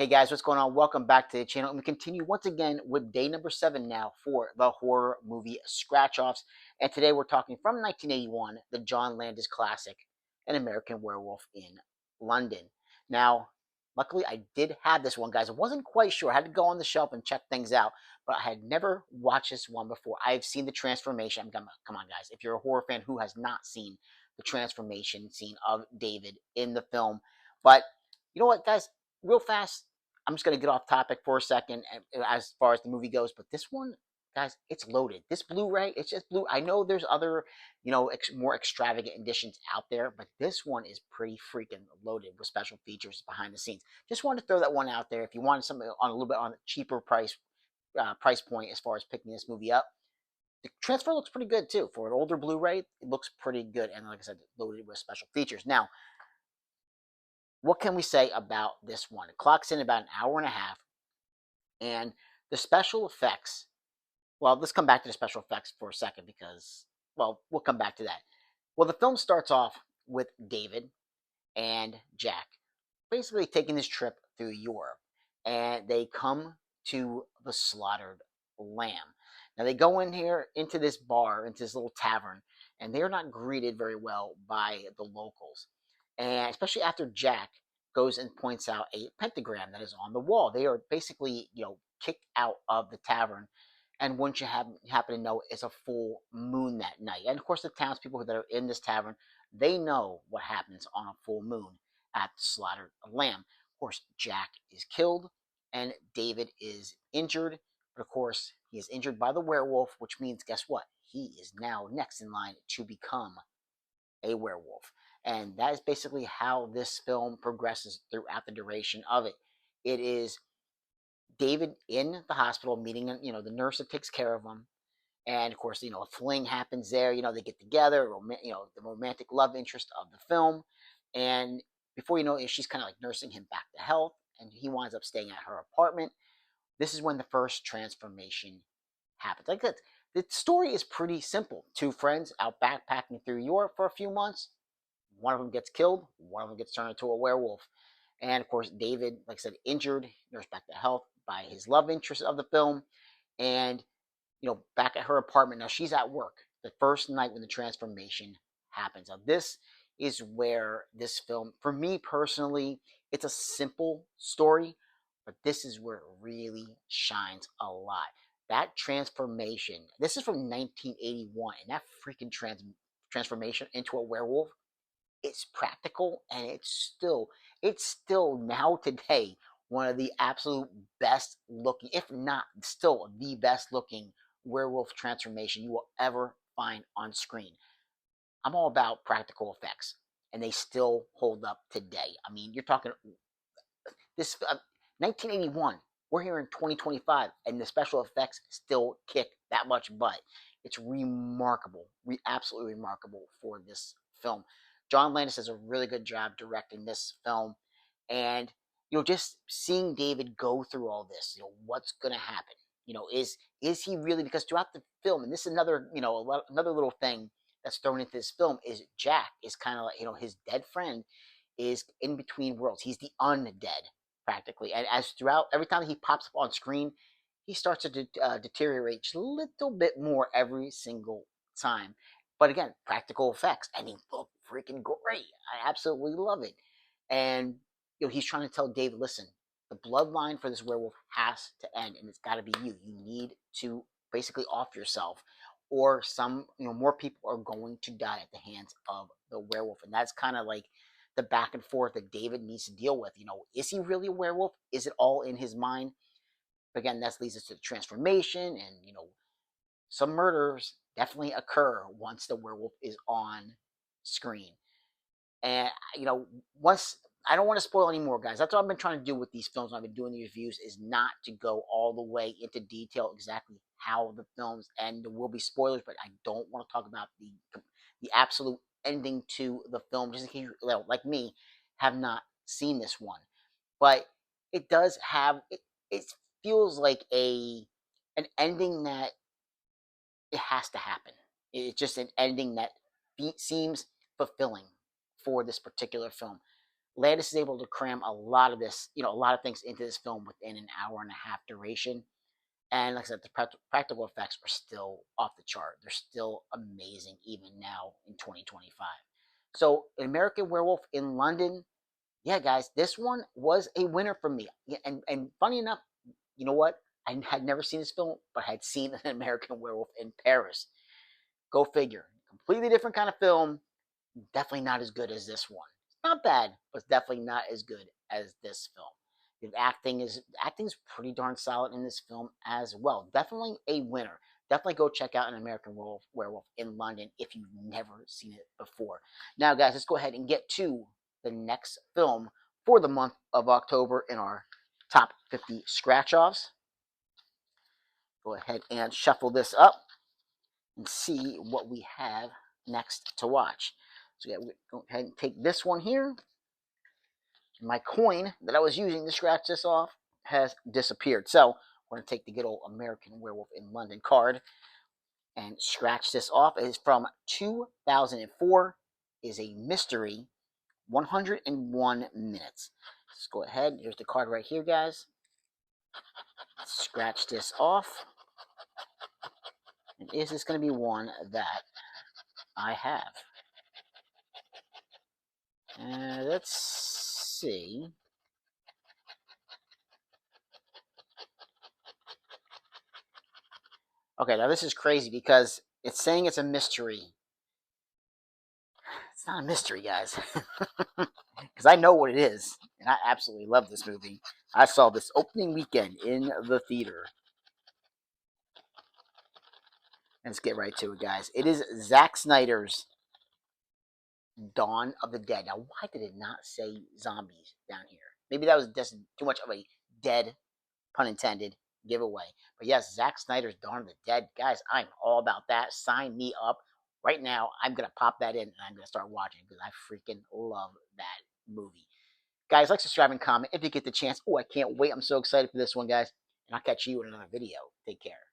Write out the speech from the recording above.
Hey guys, what's going on? Welcome back to the channel. And we continue once again with day number 7 now for the horror movie scratch offs. And today we're talking from 1981, the John Landis classic, An American Werewolf in London. Now, luckily, I did have this one, guys. I wasn't quite sure. I had to go on the shelf and check things out, but I had never watched this one before. I've seen the transformation. Come on, guys. If you're a horror fan, who has not seen the transformation scene of David in the film? But you know what, guys? Real fast, I'm just going to get off topic for a second as far as the movie goes, but this one, guys, it's loaded. This Blu-ray, it's just blue. I know there's other, more extravagant editions out there, but this one is pretty freaking loaded with special features behind the scenes. Just wanted to throw that one out there. If you wanted something on a little bit on a cheaper price point as far as picking this movie up, the transfer looks pretty good too. For an older Blu-ray, it looks pretty good, and like I said, loaded with special features. Now, what can we say about this one? It clocks in about an hour and a half, and the special effects. Well, let's come back to the special effects for a second because, well, we'll come back to that. Well, the film starts off with David and Jack basically taking this trip through Europe, and they come to the slaughtered lamb. Now they go in here into this bar, into this little tavern, and they're not greeted very well by the locals, and especially after Jack goes and points out a pentagram that is on the wall. They are basically, kicked out of the tavern, and wouldn't you happen to know it's a full moon that night? And of course, the townspeople that are in this tavern, they know what happens on a full moon at the slaughtered lamb. Of course, Jack is killed and David is injured, but of course, he is injured by the werewolf, which means, guess what? He is now next in line to become a werewolf. And that is basically how this film progresses throughout the duration of it. It is David in the hospital meeting, the nurse that takes care of him. And of course, a fling happens there. They get together, the romantic love interest of the film. And before you know it, she's kind of like nursing him back to health. And he winds up staying at her apartment. This is when the first transformation happens. Like that, the story is pretty simple. Two friends out backpacking through Europe for a few months. One of them gets killed. One of them gets turned into a werewolf. And of course, David, like I said, injured, nursed back to health by his love interest of the film. And back at her apartment. Now she's at work the first night when the transformation happens. Now, this is where this film, for me personally, it's a simple story, but this is where it really shines a lot. That transformation, this is from 1981, and that freaking transformation into a werewolf, it's practical, and it's still now today one of the absolute best looking, if not still the best looking werewolf transformation you will ever find on screen. I'm all about practical effects, and they still hold up today. I mean, you're talking this 1981. We're here in 2025, and the special effects still kick that much butt. It's remarkable, absolutely remarkable for this film. John Landis does a really good job directing this film, and just seeing David go through all this, what's going to happen? Is he really? Because throughout the film, and this is another, another little thing that's thrown into this film is Jack is kind of like, his dead friend is in between worlds. He's the undead practically, and as throughout every time he pops up on screen, he starts to deteriorate just a little bit more every single time. But again, practical effects, and he looked freaking great. I absolutely love it. And he's trying to tell Dave, listen, the bloodline for this werewolf has to end, and it's got to be you. You need to basically off yourself, or some more people are going to die at the hands of the werewolf. And that's kind of like the back and forth that David needs to deal with. Is he really a werewolf? Is it all in his mind? But again, that leads us to the transformation, and some murders definitely occur once the werewolf is on screen. And once, I don't want to spoil anymore, guys. That's what I've been trying to do with these films when I've been doing the reviews, is not to go all the way into detail exactly how the films end. There will be spoilers, but I don't want to talk about the absolute ending to the film, just in case you, like me, have not seen this one. But it does have it feels like an ending that it has to happen. It's just an ending that seems fulfilling for this particular film. Landis is able to cram a lot of this, a lot of things into this film within an hour and a half duration. And like I said, the practical effects are still off the chart. They're still amazing even now in 2025. So, American Werewolf in London, yeah, guys, this one was a winner for me. Yeah, and funny enough, you know what? I had never seen this film, but I had seen an American Werewolf in Paris. Go figure. Completely different kind of film. Definitely not as good as this one. Not bad, but it's definitely not as good as this film. The acting is pretty darn solid in this film as well. Definitely a winner. Definitely go check out an American Werewolf in London if you've never seen it before. Now, guys, let's go ahead and get to the next film for the month of October in our top 50 scratch offs. Go ahead and shuffle this up and see what we have next to watch. So, yeah, we'll go ahead and take this one here. My coin that I was using to scratch this off has disappeared. So we're going to take the good old American Werewolf in London card and scratch this off. It is from 2004. Is a mystery, 101 minutes. Let's go ahead. Here's the card right here, guys. Scratch this off. And is this going to be one that I have? Let's see. Okay, now this is crazy because it's saying it's a mystery. It's not a mystery, guys. Because I know what it is. And I absolutely love this movie. I saw this opening weekend in the theater. Let's get right to it, guys. It is Zack Snyder's Dawn of the Dead. Now, why did it not say zombies down here? Maybe that was just too much of a dead, pun intended, giveaway. But yes, Zack Snyder's Dawn of the Dead. Guys, I'm all about that. Sign me up. Right now, I'm going to pop that in and I'm going to start watching because I freaking love that movie. Guys, like, subscribe, and comment if you get the chance. Oh, I can't wait. I'm so excited for this one, guys. And I'll catch you in another video. Take care.